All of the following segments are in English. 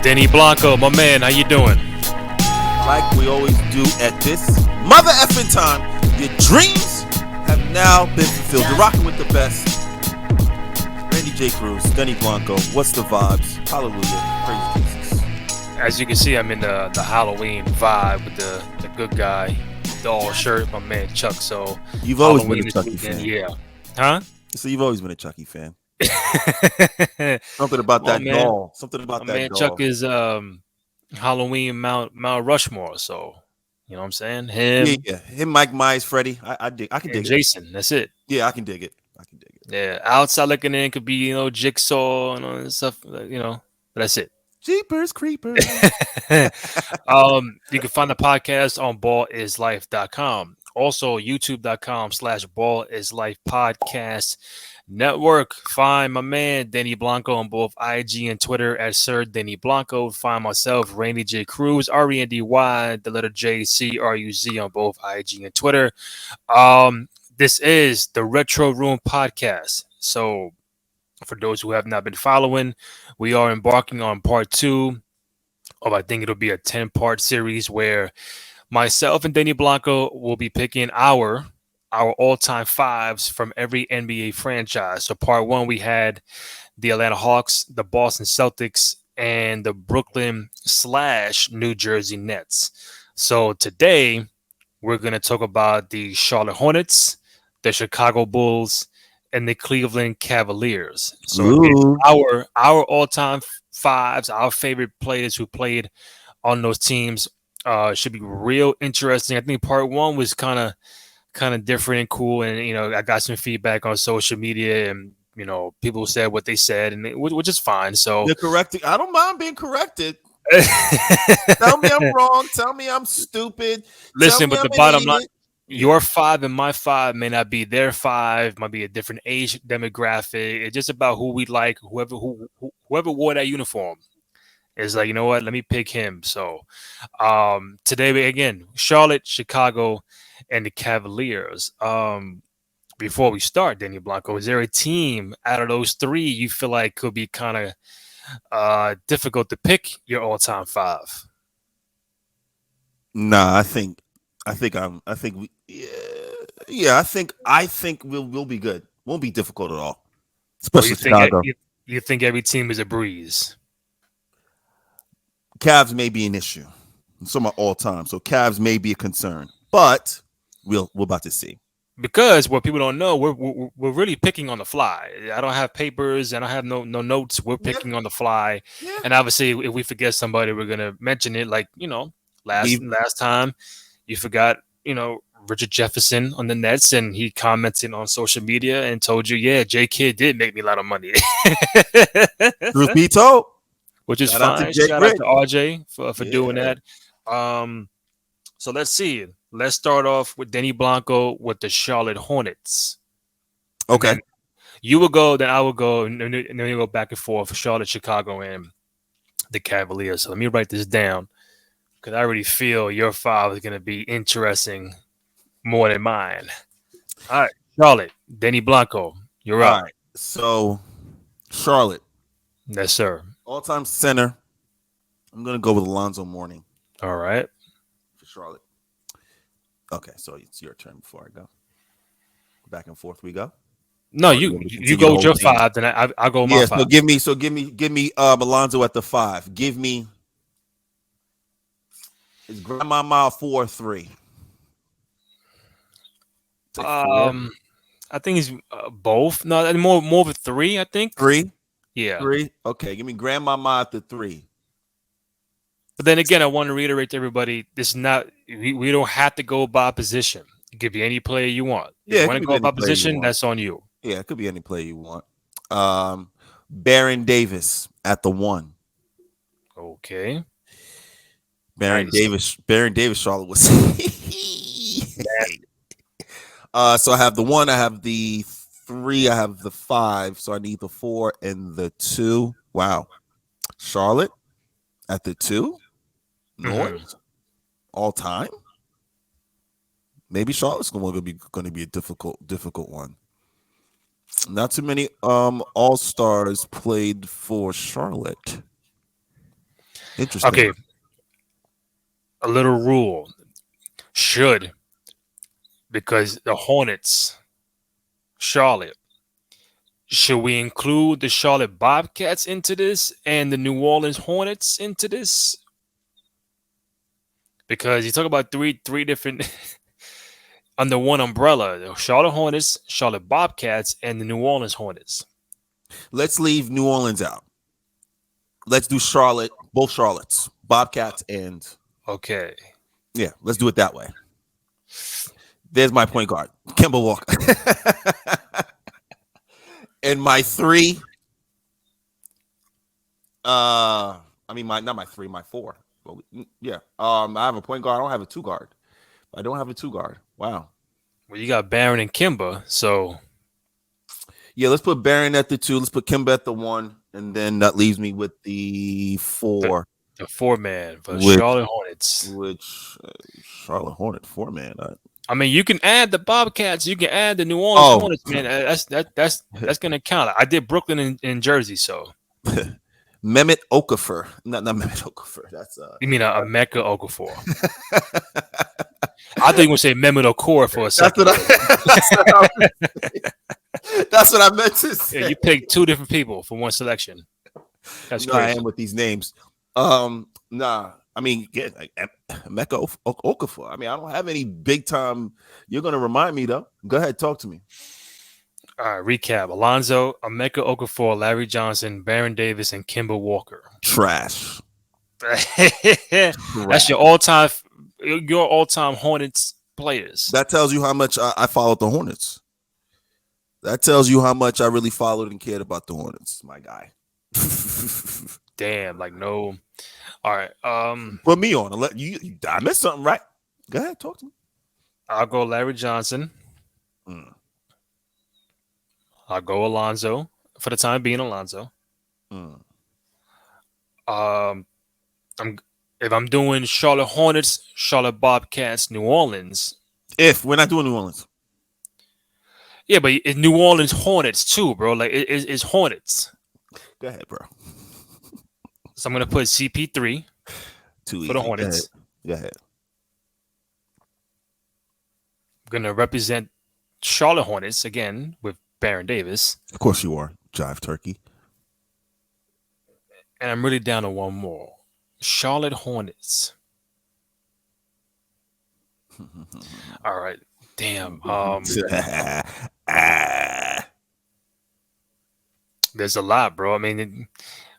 Denny Blanco, my man, how you doing? Like we always do at this mother effing time, your dreams have now been fulfilled. You're rocking with the best. Randy J. Cruz, Denny Blanco, what's the vibes? Hallelujah, praise Jesus. As you can see, I'm in the Halloween vibe with the good guy doll shirt, my man Chuck. So You've always Halloween been a Chucky fan. yeah. Huh? So you've always been a Chucky fan. Something about Come on, that man. doll. Something about My that man doll. Chuck is Halloween Mount Rushmore. So you know what I'm saying? Him, Yeah. Him, Mike Myers, Freddie. I can and dig it. Jason. That's it. Yeah, I can dig it. Yeah. Outside looking in could be Jigsaw and all that stuff. But that's it. Jeepers Creepers. You can find the podcast on ballislife.com. Also, youtube.com/ballislife podcast network. Find my man Denny Blanco on both IG and Twitter at Sir Denny Blanco. Find myself, Randy J. Cruz, Rendy, the letter J, CRUZ on both IG and Twitter. This is the Retro Room podcast. So, for those who have not been following, we are embarking on part 2 of, I think it'll be a 10-part series where myself and Denny Blanco will be picking our all-time 5's from every NBA franchise. So part 1, we had the Atlanta Hawks, the Boston Celtics, and the Brooklyn/New Jersey Nets. So today, we're going to talk about the Charlotte Hornets, the Chicago Bulls, and the Cleveland Cavaliers. So again, our all-time 5's, our favorite players who played on those teams, should be real interesting. I think part 1 was kind of different and cool, and I got some feedback on social media, and people said what they said, and which is fine. So they're correcting. I don't mind being corrected. Tell me I'm wrong. Tell me I'm stupid. Listen, but the bottom line, your 5 and my 5 may not be their 5, might be a different age demographic. It's just about who we like, whoever wore that uniform. Is like, you know what? Let me pick him. So today, again, Charlotte, Chicago, and the Cavaliers. Before we start, Denny Blanco, is there a team out of those 3 you feel like could be kind of difficult to pick your all-time 5? Nah, I think we'll be good. Won't be difficult at all. Especially Chicago. You think every team is a breeze? Cavs may be an issue. Some are all time, so Cavs may be a concern, but we're about to see. Because what people don't know, we're really picking on the fly. I don't have papers, and I have no notes. We're picking on the fly, and obviously, if we forget somebody, we're gonna mention it. Like last time, you forgot Richard Jefferson on the Nets, and he commented on social media and told you, yeah, J Kidd did make me a lot of money. Truth be told. Which is fine. Shout out to RJ for doing that. So let's see. Let's start off with Denny Blanco with the Charlotte Hornets. Okay. You will go, then I will go, and then we go back and forth for Charlotte, Chicago, and the Cavaliers. So let me write this down because I already feel your 5 is going to be interesting more than mine. All right. Charlotte, Denny Blanco, you're up. All right. So, Charlotte. Yes, sir. All-time center. I'm going to go with Alonzo Mourning. All right. For Charlotte. Okay, so it's your turn before I go. Back and forth we go. No, you go with your 5, then I'll go with my 5. So give me Alonzo at the 5. Give me is Grandmama 4-3. I think he's both. No, more of a 3. I think 3. Yeah. 3. Okay, give me Grandmama at the 3. But then again, I want to reiterate to everybody: this is not. We don't have to go by position. It could be any player you want. If you want to go by position, that's on you. Yeah, it could be any player you want. Baron Davis at the 1. Okay. Baron Davis, Charlotte was. So I have the 1, I have the 3, I have the 5. So I need the 4 and the 2. Wow. Charlotte at the 2. Noise. All time. Maybe Charlotte's going to be a difficult one. Not too many all-stars played for Charlotte. Interesting. Okay, a little rule. Should, because the Hornets, Charlotte. Should we include the Charlotte Bobcats into this and the New Orleans Hornets into this? Because you talk about three different under one umbrella: the Charlotte Hornets, Charlotte Bobcats, and the New Orleans Hornets. Let's leave New Orleans out. Let's do Charlotte, both Charlottes, Bobcats, and Okay. yeah, let's do it that way. There's my point guard, Kemba Walker. And my three, I mean not my three, my four. Well, yeah. I have a point guard. I don't have a two guard. I don't have a two guard. Wow. Well, you got Barron and Kimba, so yeah, let's put Barron at the two. Let's put Kimba at the one, and then that leaves me with the four. The four-man for Charlotte Hornets. Which Charlotte Hornet four-man. I mean, you can add the Bobcats. You can add the New Orleans Hornets, man. That's gonna count. I did Brooklyn in Jersey, so. Mehmet Okafor, not Mehmet Okafor. That's you mean a Mecca Okafor? I think we'll say Mehmet Okor for a second. That's what I meant to say. Yeah, you picked two different people for one selection. That's crazy. I am with these names. Nah. I mean, like Mecca Okafor. I mean, I don't have any big time. You're gonna remind me though. Go ahead, talk to me. All right, recap: Alonzo, Emeka Okafor, Larry Johnson, Baron Davis, and Kemba Walker. Trash. That's your all-time Hornets players. That tells you how much I followed the Hornets. That tells you how much I really followed and cared about the Hornets, my guy. Damn, like no. All right. Put me on. I missed something, right? Go ahead, talk to me. I'll go Larry Johnson. I'll go Alonzo for the time being. Alonzo. If I'm doing Charlotte Hornets, Charlotte Bobcats, New Orleans. If we're not doing New Orleans. Yeah, but it's New Orleans Hornets too, bro. Like it's Hornets. Go ahead, bro. So I'm gonna put CP3 for the Hornets. Go ahead. I'm gonna represent Charlotte Hornets again with Baron Davis. Of course you are, Jive Turkey. And I'm really down to one more. Charlotte Hornets. All right. Damn. There's a lot, bro. I mean,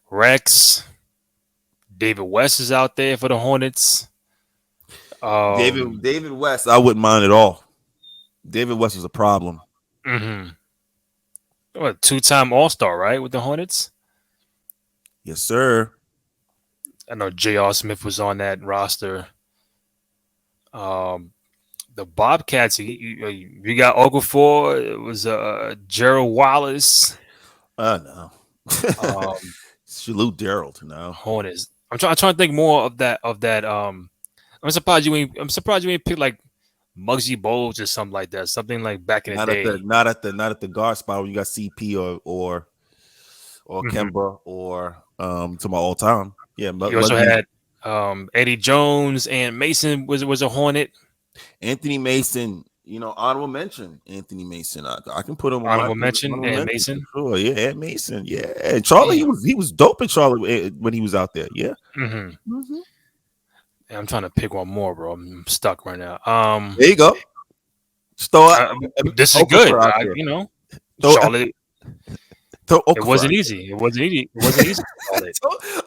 Rex, David West is out there for the Hornets. David West, I wouldn't mind at all. David West is a problem. What, two-time All-Star, right, with the Hornets? Yes, sir. I know J.R. Smith was on that roster. The Bobcats, you got Okafor. It was Gerald Wallace. No. Salute Daryl now. Hornets. I'm trying to think more of that. I'm surprised you ain't picked like Muggsy Bogues or something like that. Something like back in the day. Not at the guard spot when you got CP or Kemba or to my all time. Yeah. You also had Eddie Jones and Mason was a Hornet. Anthony Mason, honorable mention. Anthony Mason, I can put him honorable mention. And Mason, sure, yeah, and Mason, yeah. And Charlie, he was dope in Charlotte when he was out there, yeah. I'm trying to pick one more, bro. I'm stuck right now. There you go. This is good. Charlotte. It wasn't easy.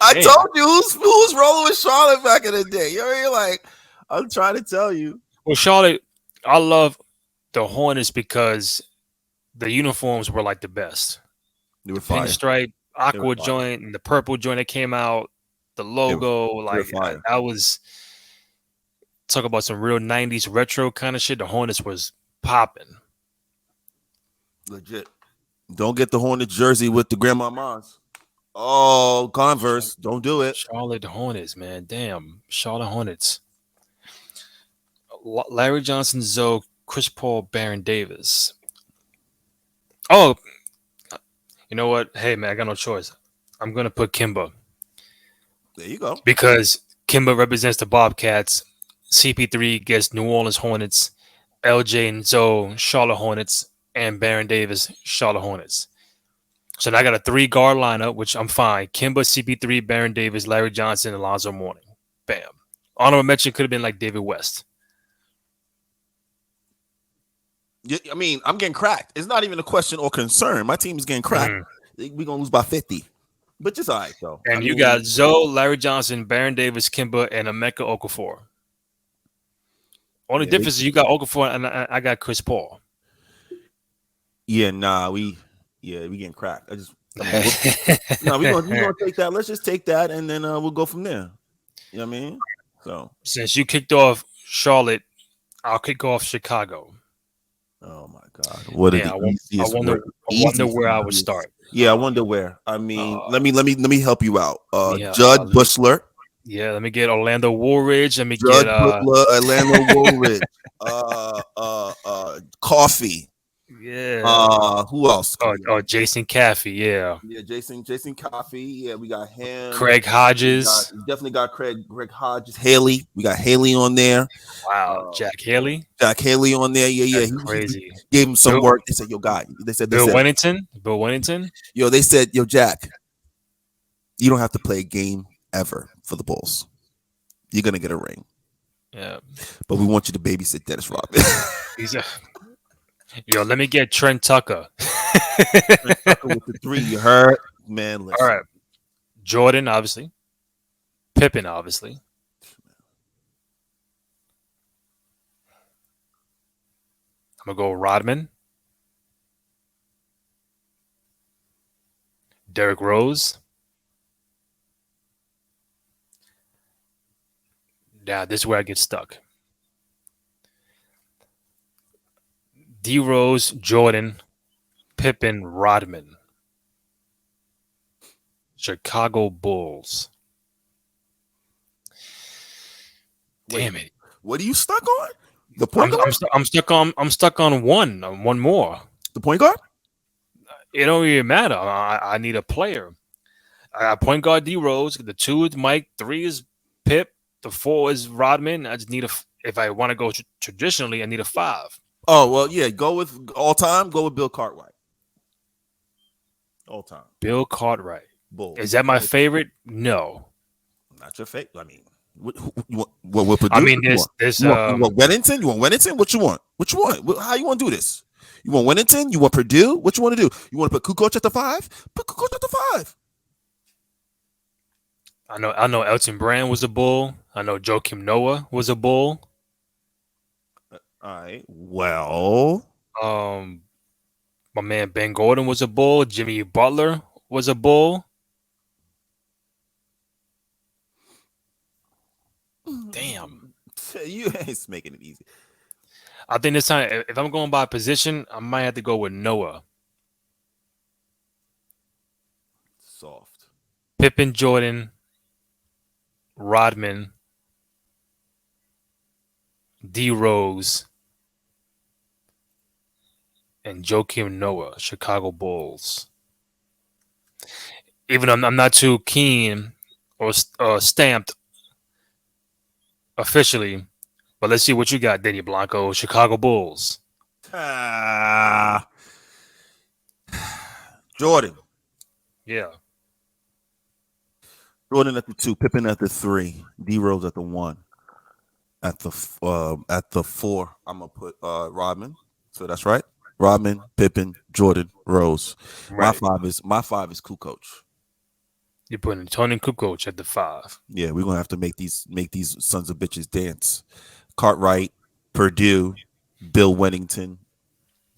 I told you who's rolling with Charlotte back in the day. You're like, I'm trying to tell you. Well, Charlotte, I love the Hornets because the uniforms were like the best. They were fire. Pinstripe, aqua joint, and the purple joint that came out, the logo, I was talk about some real 90s retro kind of shit. The Hornets was popping. Legit. Don't get the Hornets jersey with the grandmamas. Oh, Converse. Don't do it. Charlotte Hornets, man. Damn. Charlotte Hornets. Larry Johnson, Zoe, Chris Paul, Baron Davis. Oh, you know what? Hey, man, I got no choice. I'm going to put Kimba. There you go. because Kimba represents the Bobcats. CP3 gets New Orleans Hornets. LJ and Zoe, Charlotte Hornets, and Baron Davis, Charlotte Hornets. So now I got a 3 guard lineup, which I'm fine. Kimba, CP3, Baron Davis, Larry Johnson, Alonzo Mourning. Bam. Honorable mention could have been like David West. I mean, I'm getting cracked. It's not even a question or concern. My team is getting cracked. We're going to lose by 50. But just all right, though. And you got Zoe, Larry Johnson, Baron Davis, Kimba, and Emeka Okafor. Only difference is you got Okafor and I got Chris Paul. Yeah, nah, we getting cracked. No, we're gonna take that. Let's just take that, and then we'll go from there. You know what I mean? So since you kicked off Charlotte, I'll kick off Chicago. Oh my God! What are the easiest? I wonder where I would start. Yeah, I wonder where. I mean, let me help you out. Judd Bushler. Yeah, let me get Orlando Woolridge. Let me Judd get Butler, Orlando Woolridge. Coffee. Yeah. Who else? Jason Caffey. Yeah. Yeah, Jason Coffee. Yeah, we got him. Craig Hodges. We definitely got Craig Hodges. Haley. We got Haley on there. Wow. Jack Haley. Jack Haley on there. Yeah. That's crazy. He gave him some work. They said, yo, guy. They said Bill Winnington. Yo, they said, yo, Jack, you don't have to play a game ever for the Bulls. You're gonna get a ring. Yeah. But we want you to babysit Dennis Rodman. Yo, let me get Trent Tucker. Trent Tucker with the 3. You heard? Man, listen. All right. Jordan, obviously. Pippen, obviously. I'm going to go Rodman. Derrick Rose. Now, this is where I get stuck. D Rose, Jordan, Pippen, Rodman. Chicago Bulls. Damn it! What are you stuck on? The point guard. I'm stuck on one more. The point guard. It don't even matter. I need a player. I got point guard D Rose. The 2 is Mike. 3 is Pip. The 4 is Rodman. I just need if I want to go traditionally, I need a 5. Oh, well, yeah. Go with all time. Go with Bill Cartwright. All time. Bill Cartwright. Bulls. Is that my favorite? No. Not your favorite. I mean, what Purdue? I mean, there's you want Wennington? You want Wennington? What you want? How you want to do this? You want Wennington? You want Purdue? What you want to do? You want to put Kukoc at the 5? Put Kukoc at the 5. I know Elton Brand was a Bull. I know Joakim Noah was a Bull. All right. Well, my man Ben Gordon was a Bull. Jimmy Butler was a Bull. Damn. You ain't making it easy. I think this time, if I'm going by position, I might have to go with Noah. Soft. Pippen, Jordan, Rodman, D Rose, and Joakim Noah, Chicago Bulls. Even though I'm not too keen or stamped officially, but let's see what you got, Denny Blanco, Chicago Bulls. Jordan. Yeah. Jordan at the 2, Pippen at the 3, D Rose at the 1. At the 4, I'm gonna put Rodman. So that's right. Rodman, Pippen, Jordan, Rose. Right. My five is Kukoc. You're putting Tony Kukoc at the 5. Yeah, we're gonna have to make these sons of bitches dance. Cartwright, Purdue, Bill Wennington.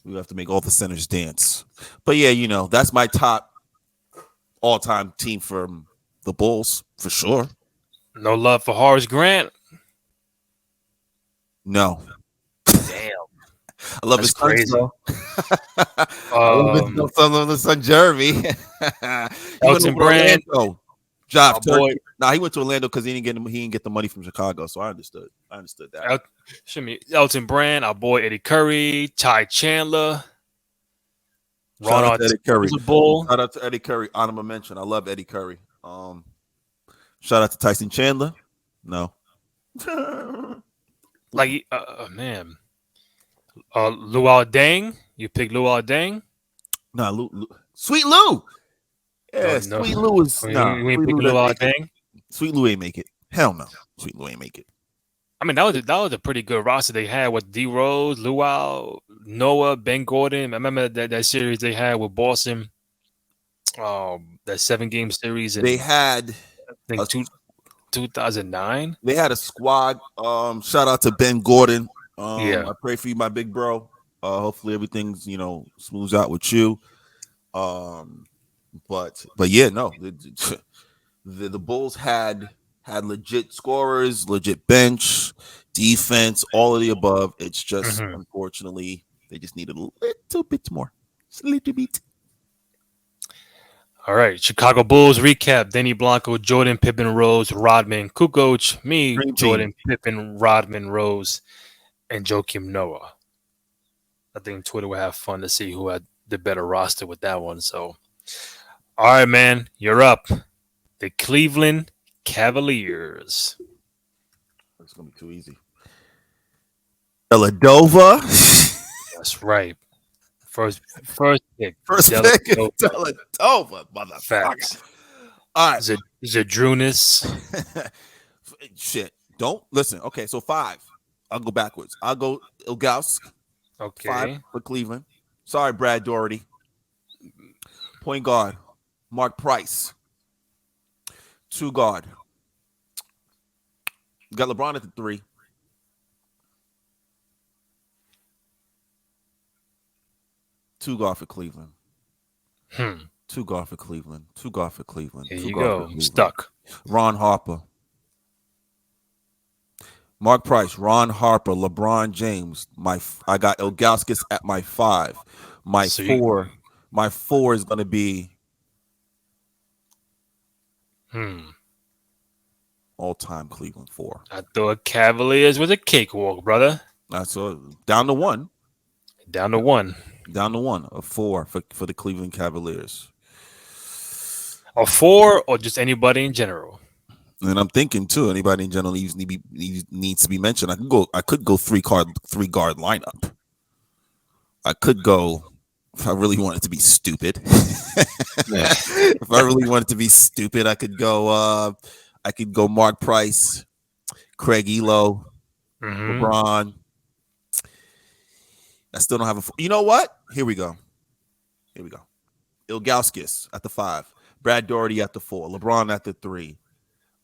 We have to make all the centers dance. But yeah, that's my top all-time team from the Bulls for sure. No love for Horace Grant. No. Damn. I love his crazy. I love his son Jeremy. Elton Brand. He went to Orlando because he didn't get the money from Chicago. So I understood that. Elton Brand, our boy Eddie Curry, Ty Chandler. Shout out to Eddie Curry. Bull. Shout out to Eddie Curry. Honorable mention. I love Eddie Curry. Shout out to Tyson Chandler. No. Like, man, Luau Deng. You pick Luau Deng? Nah, Sweet Lou. No, Yeah, no. Sweet Lou is nah. You ain't Sweet pick Lou doesn't Luau make it. Deng. Sweet Lou ain't make it. Hell no. Sweet Lou ain't make it. I mean, that was a pretty good roster they had with D Rose, Luau, Noah, Ben Gordon. I remember that series they had with Boston. That 7-game series They in had I a think 2009. they had a squad. Shout out to Ben Gordon. Yeah. I pray for you, my big bro. Hopefully everything's smooths out with you. But yeah, no, the Bulls had legit scorers, legit bench, defense, all of the above. It's just unfortunately they just needed a little bit more, just a little bit. All right, Chicago Bulls recap: Denny Blanco, Jordan, Pippen, Rose, Rodman, Kukoc, me, Dream Jordan, team. Pippen, Rodman, Rose, and Joakim Noah. I think Twitter will have fun to see who had the better roster with that one. So, all right, man, you're up. The Cleveland Cavaliers. It's gonna be too easy. Deladova. That's right. First pick. First pick is Deladova, motherfucker. Facts. All right. Zadrunas. Shit. Don't listen. Okay, so 5. I'll go backwards. I'll go Ilgauskas. Okay. 5 for Cleveland. Sorry, Brad Doherty. Point guard, Mark Price. 2 guard. You got LeBron at the 3. Two guard for Cleveland. 2 guard for Cleveland. 2 guard for Cleveland. Here 2 you guard go. for Cleveland. Stuck. Ron Harper. Mark Price, Ron Harper, LeBron James. I got Ilgauskas at my 5. My 4 is gonna be all-time Cleveland 4. I thought Cavaliers was a cakewalk, brother. That's down to 1. Down to 1. Down to 1. A 4 for the Cleveland Cavaliers. A 4 or just anybody in general? And I'm thinking too, anybody in general needs to be mentioned. I could go 3 guard lineup. I could go if I really wanted to be stupid. If I really wanted to be stupid, I could go Mark Price, Craig Elo, LeBron. I still don't have a. You know what? Here we go. Ilgauskas at the 5. Brad Doherty at the 4. LeBron at the 3.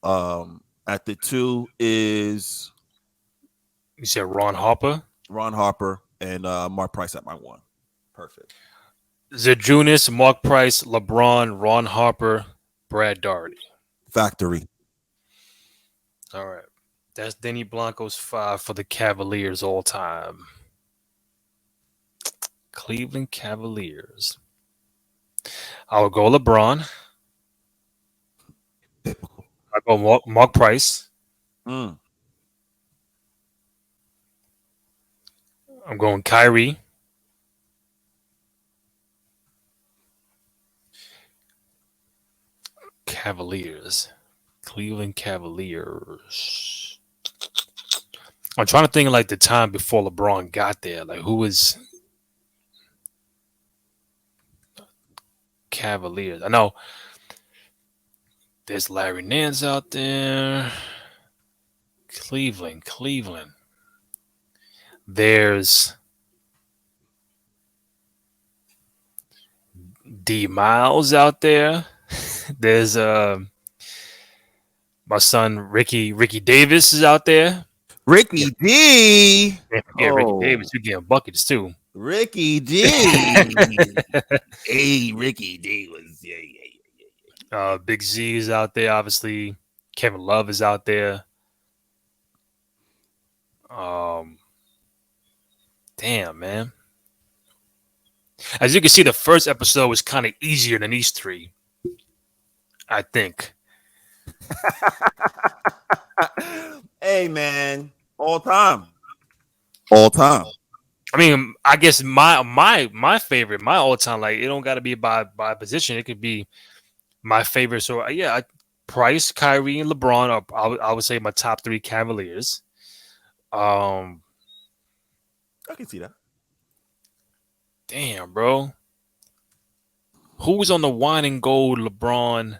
At the 2 is. You said Ron Harper? Ron Harper and Mark Price at my 1. Perfect. Zadrunas, Mark Price, LeBron, Ron Harper, Brad Doherty. Factory. All right. That's Denny Blanco's 5 for the Cavaliers all time. Cleveland Cavaliers. I'll go LeBron. I'll go Mark Price. I'm going Kyrie. Cavaliers. Cleveland Cavaliers. I'm trying to think of like the time before LeBron got there. Like who was Cavaliers? I know there's Larry Nance out there. Cleveland. There's D Miles out there. There's my son Ricky Davis is out there. Ricky D. Ricky Davis. You're getting buckets too. Ricky D. Hey, Ricky D was Big Z is out there. Obviously, Kevin Love is out there. Damn, man. As you can see, the first episode was kind of easier than these 3. I think. Hey, man. All time. I mean, I guess my favorite, my all time, like it don't got to be by position. It could be my favorite. So yeah, Price, Kyrie, and LeBron are I would say my top three Cavaliers. Um, I can see that. damn, bro, who was on the wine and gold? LeBron.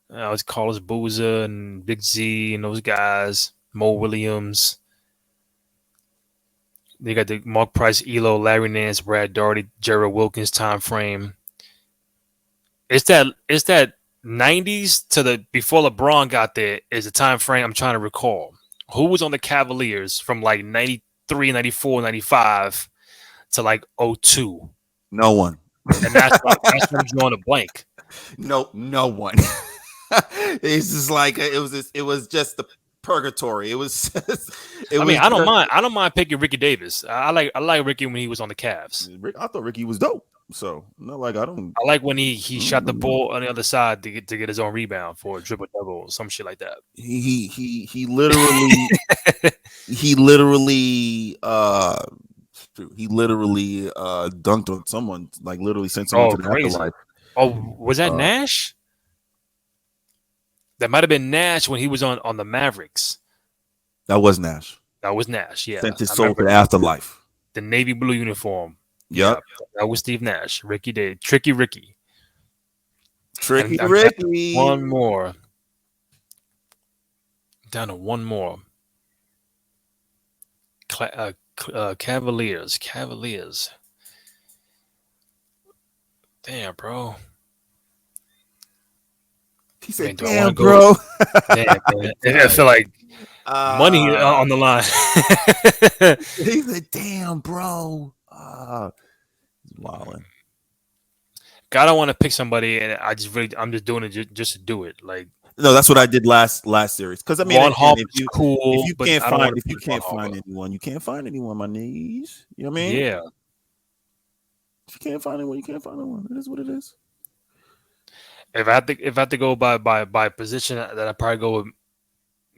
It's Carlos Boozer and Big Z and those guys. Mo Williams. They got the Mark Price, Elo, Larry Nance, Brad Daugherty, Gerald Wilkins time frame. It's that 90s to the before LeBron got there is the time frame I'm trying to recall. Who was on the Cavaliers from like 93, 94, 95 to like '02? No one. And that's what I'm drawing a blank. No one. It's just like it was just the purgatory. It was. I mean, I don't mind picking Ricky Davis. I like Ricky when he was on the Cavs. I thought Ricky was dope. So not like I don't. I like when he shot the ball on the other side to get his own rebound for a triple double or some shit like that. He literally he literally dunked on someone, like literally sent someone to the crazy. afterlife. Oh, was that Nash? That might have been Nash when he was on the Mavericks. That was Nash. That was Nash. Yeah, Sent his soul to the afterlife. The navy blue uniform. Yep. Yeah, that was Steve Nash. Ricky did Tricky Ricky. Tricky Ricky. One more. Down to one more. Cavaliers. Damn, bro. He said, Man, "Damn, bro." Damn, man. I feel like money on the line. He said, "Damn, bro." Wilding. God, I don't want to pick somebody, and I'm just doing it just to do it. Like, no, that's what I did last series. Because I mean, Ron Harper's cool. If you can't find anyone, you can't find anyone. My knees. You know what I mean? Yeah. If you can't find anyone, you can't find anyone. It is what it is. If I have to go by position, then I probably go with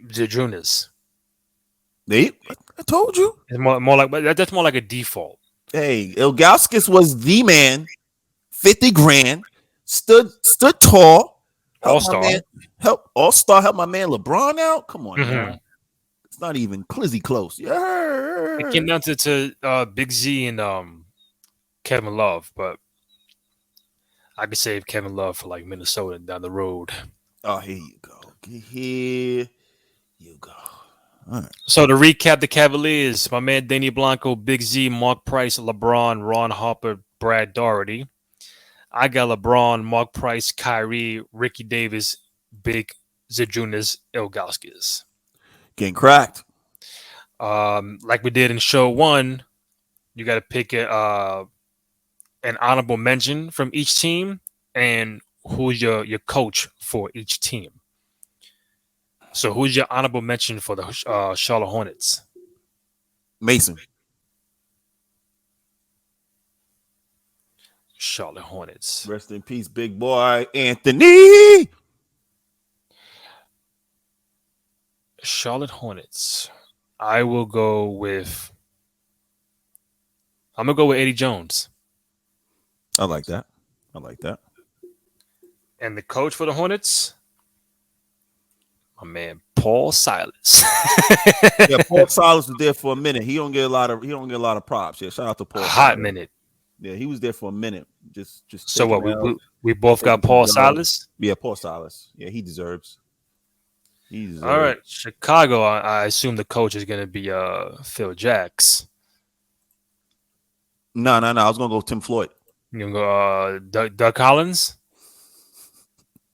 Jadrunas. I told you. It's more like, but that's more like a default. Hey, Ilgauskas was the man. 50 grand. Stood tall. All-star. Help my man LeBron out. Come on, man. It's not even Clizzy close. Yeah. It came down to Big Z and Kevin Love, but I could save Kevin Love for like Minnesota down the road. Oh, here you go. Here you go. All right. So to recap the Cavaliers, my man Denny Blanco, Big Z, Mark Price, LeBron, Ron Harper, Brad Daugherty. I got LeBron, Mark Price, Kyrie, Ricky Davis, Big Zydrunas, Ilgauskas. Getting cracked. Like we did in show one, you got to pick an honorable mention from each team and who's your coach for each team. So who's your honorable mention for the Charlotte Hornets? Mason. Charlotte Hornets. Rest in peace, big boy Anthony. Charlotte Hornets. I'm gonna go with Eddie Jones. I like that. And the coach for the Hornets, my man Paul Silas. Yeah, Paul Silas was there for a minute. He don't get a lot of props. Yeah, shout out to Paul. Hot minute. Yeah, he was there for a minute. Just. So what? We both got Paul Silas. Yeah, Paul Silas. Yeah, he deserves. All right, Chicago. I assume the coach is gonna be Phil Jacks. No. I was gonna go Tim Floyd. You gonna go Doug Collins?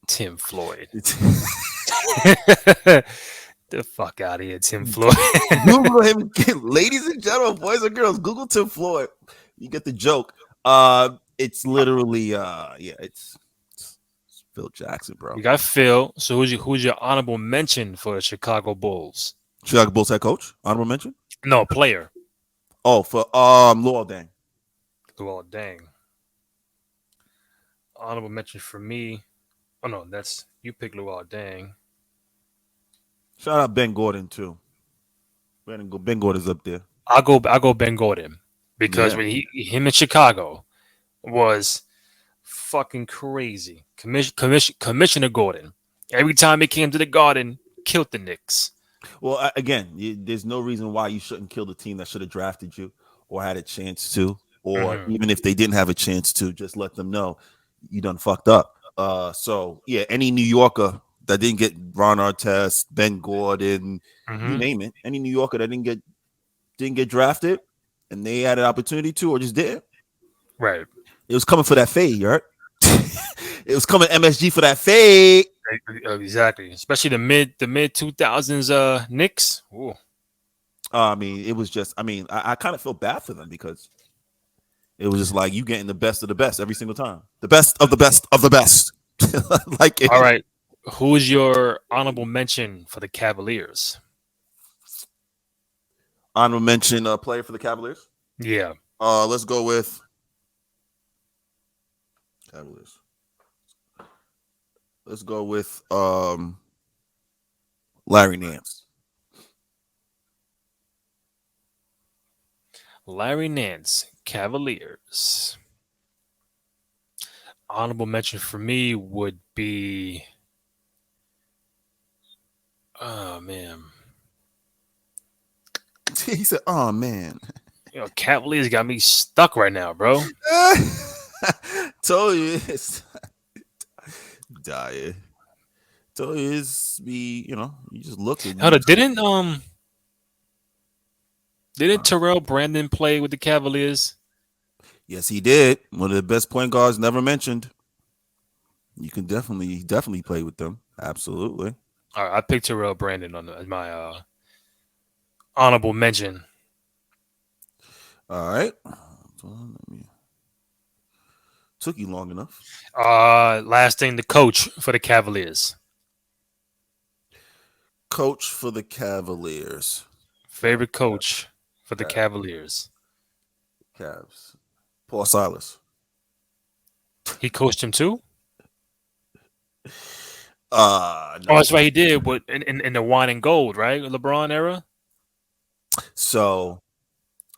Tim Floyd. The fuck out of here, Tim Floyd. Google him, ladies and gentlemen, boys and girls. Google Tim Floyd. You get the joke. It's literally it's Phil Jackson, bro. You got Phil. So who's your honorable mention for the Chicago Bulls? Chicago Bulls head coach. Honorable mention? No, player. Oh, for Luol Deng. Luol Deng. Honorable mention for me. Oh no, that's you pick Luol Deng. Shout out Ben Gordon too. Ben Gordon's up there. I'll go Ben Gordon because when him in Chicago was fucking crazy. Commissioner Gordon. Every time it came to the Garden, killed the Knicks. Well, again, there's no reason why you shouldn't kill the team that should have drafted you or had a chance to, or Mm-hmm. even if they didn't have a chance to, just let them know you done fucked up. So yeah, any New Yorker that didn't get Ron Artest, Ben Gordon, you Mm-hmm. name it, any New Yorker that didn't get drafted, and they had an opportunity to, or just didn't, Right. it was coming for that fade, right? It was coming MSG for that fade. Exactly. Especially the mid 2000s Knicks. Ooh. I mean, it was just. I mean, I kind of feel bad for them because it was just like you getting the best of the best every single time. The best of the best of the best. Like All right. Who's your honorable mention for the Cavaliers? honorable mention player for the Cavaliers. Yeah. Let's go with Cavaliers. Let's go with Larry Nance. Larry Nance, Cavaliers. Honorable mention for me would be, oh man, He said, "Oh man, Cavaliers got me stuck right now, bro. told you it's dying. Told you it's be you just look and Hold you on, didn't Terrell Brandon play with the Cavaliers? yes he did. One of the best point guards never mentioned. You can definitely play with them. Absolutely. All right, I picked Terrell Brandon as my honorable mention. All right. So, took you long enough. Last thing, the coach for the Cavaliers. Coach for the Cavaliers. Favorite coach for the Cav- Cavaliers. Cavs. Paul Silas. He coached him too. No. Oh, that's right, he did. But in the wine and gold, right? LeBron era. So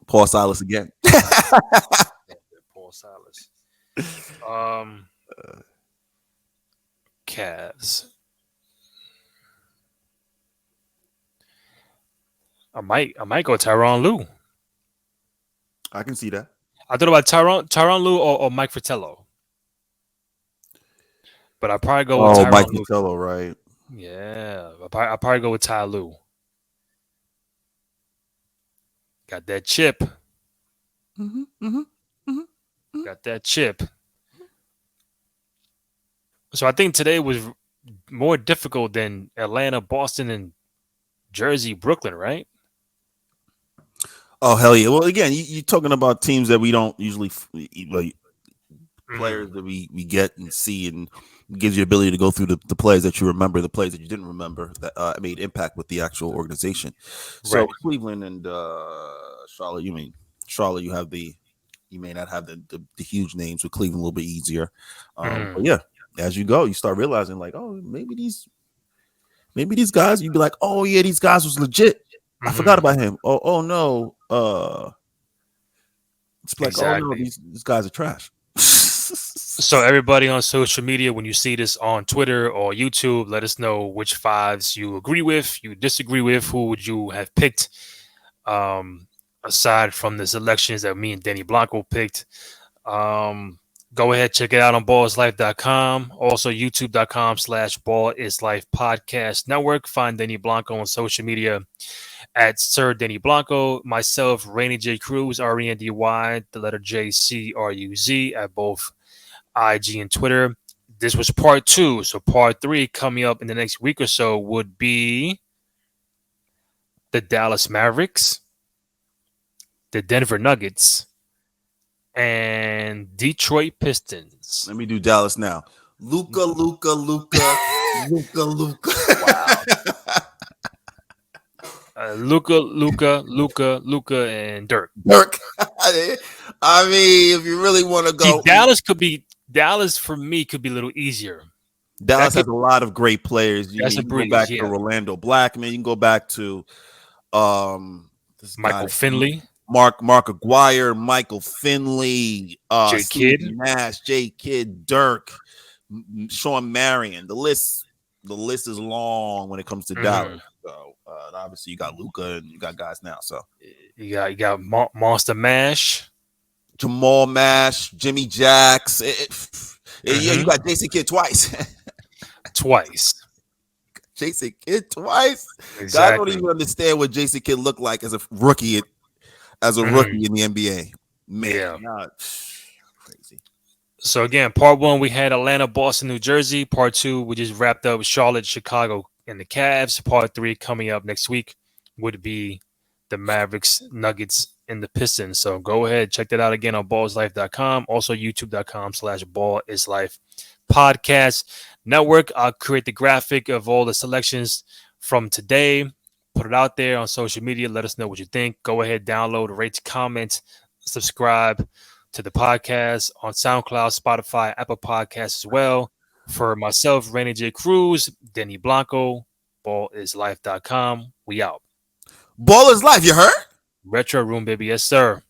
Paul Silas again. Paul Silas. Um, Cavs. I might go Tyronn Lue. I can see that. I thought about Tyronn Lue or Mike Fratello, but I probably go with Oh, Mike Tyronn Lue. Vitello, right? Yeah, I probably go with Ty Lue. Got that chip. Mm-hmm, mm-hmm, mm-hmm. Got that chip. So I think today was more difficult than Atlanta, Boston, and Jersey, Brooklyn, right? Oh hell yeah! Well, again, you're talking about teams that we don't usually like players Mm-hmm. that we get and see, and gives you the ability to go through the players that you remember, the players that you didn't remember that made impact with the actual organization. So Right. Cleveland and Charlotte, Charlotte, you may not have the huge names. With Cleveland, a little bit easier. But Mm-hmm. yeah, as you go, you start realizing like, oh, maybe these guys. You'd be like, oh yeah, these guys was legit. I forgot Mm-hmm. about him. Oh no. It's like, oh no, Exactly. these guys are trash. So everybody on social media, when you see this on Twitter or YouTube, let us know which fives you agree with, you disagree with. Who would you have picked? Um, Aside from the selections that me and Denny Blanco picked. Go ahead, check it out on ballislife.com. Also, youtube.com/ball is life podcast network. Find Denny Blanco on social media at Sir Denny Blanco. Myself, Rainy J. Cruz, Rendy, the letter JCRUZ at both IG and Twitter. This was part two. So, part three coming up in the next week or so would be the Dallas Mavericks, the Denver Nuggets, and Detroit Pistons. Let me do Dallas now. Luca. Wow. Luca, and Dirk. Dirk. I mean, if you really want to See, go, Dallas for me could be a little easier. That Dallas could has a lot of great players. You that's a can go breeze. back to Yeah, Orlando Blackman. You can go back to this guy Michael Finley, Mark Aguirre, Michael Finley, J Steve Kidd. Nash, J Kidd, Dirk, Sean Marion. The list the list is long when it comes to Mm-hmm. Dallas. So obviously you got Luka and you got guys now. So You got Monster Mash. Jamal Mash, Jimmy Jacks. Yeah, you Mm-hmm. got Jason Kidd twice. Twice. Jason Kidd twice. Guys don't Exactly. even understand what Jason Kidd looked like as a rookie. As a Mm-hmm. rookie in the NBA, man, Yeah. crazy. So again, part one we had Atlanta, Boston, New Jersey. Part two we just wrapped up Charlotte, Chicago, and the Cavs. Part three coming up next week would be the Mavericks, Nuggets, and the Pistons. So go ahead, check that out again on ballslife.com. Also youtube.com/ball is life podcast network. I'll create the graphic of all the selections from today. Put it out there on social media. Let us know what you think. Go ahead, download, rate, comment, subscribe to the podcast on SoundCloud, Spotify, Apple Podcasts as well. For myself, Rainy J. Cruz, Denny Blanco, ballislife.com. We out. Ball is life. You heard? Retro Room, baby. Yes, sir.